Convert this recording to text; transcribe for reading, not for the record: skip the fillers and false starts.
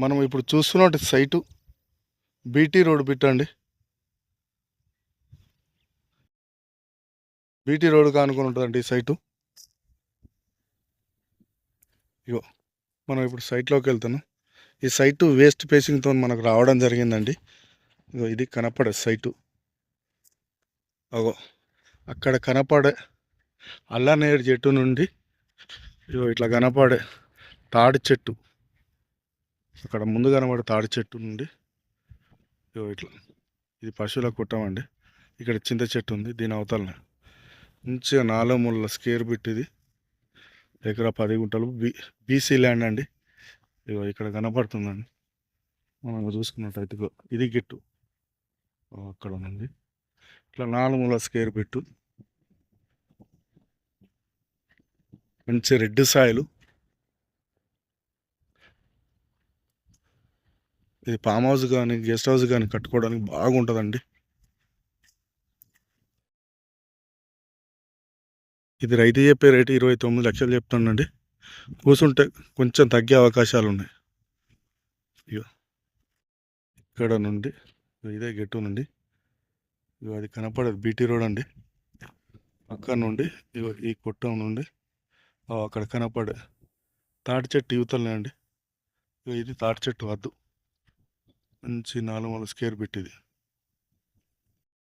మనం ఇప్పుడు చూస్తున్నట్టు సైటు బీటీ రోడ్ బిట్ అండి. బీటీ రోడ్ కానుకొని ఉంటుందండి ఈ సైటు. ఇగో మనం ఇప్పుడు సైట్లోకి వెళ్తున్నాం. ఈ సైటు వేస్ట్ పేసింగ్తో మనకు రావడం జరిగిందండి. ఇగో ఇది కనపడే సైటు. అగో అక్కడ కనపడే అల్లనేరు చెట్టు నుండి ఇగో ఇట్లా కనపడే తాడి చెట్టు, అక్కడ ముందు కనపడే తాడి చెట్టు నుండి ఇగో ఇట్లా ఇది పశువుల కుట్టమండి. ఇక్కడ చింత చెట్టు ఉంది, దీని అవతలనే మంచిగా 4 మూలల స్క్వేర్ బిట్. ఇది ఎకరా 10 గుంటలు బీసీ ల్యాండ్ అండి. ఇగో ఇక్కడ కనపడుతుందండి. మనం చూసుకున్నట్టయితే ఇది గిట్టు అక్కడ ఉంది. ఇట్లా 4 మూలల స్క్వేర్ బిట్, మంచి రెడ్ సాయిలు. ఇది ఫామ్ హౌస్ కానీ గెస్ట్ హౌస్ కానీ కట్టుకోవడానికి బాగుంటుందండి. ఇది రైతు చెప్పే రేటు 29 లక్షలు చెప్తుండండి. కూర్చుంటే కొంచెం తగ్గే అవకాశాలు ఉన్నాయి. ఇగో ఇక్కడ నుండి ఇదే గెట్టు నుండి ఇగో అది కనపడేది బీటీ రోడ్ అండి. అక్కడ నుండి ఇగో ఈ కొట్టం నుండి అక్కడ కనపడే తాటి చెట్టు యువతలనే అండి. ఇది తాటి చెట్టు వద్దు, మంచి 4 మూలల స్క్వేర్ బిట్ ఇది.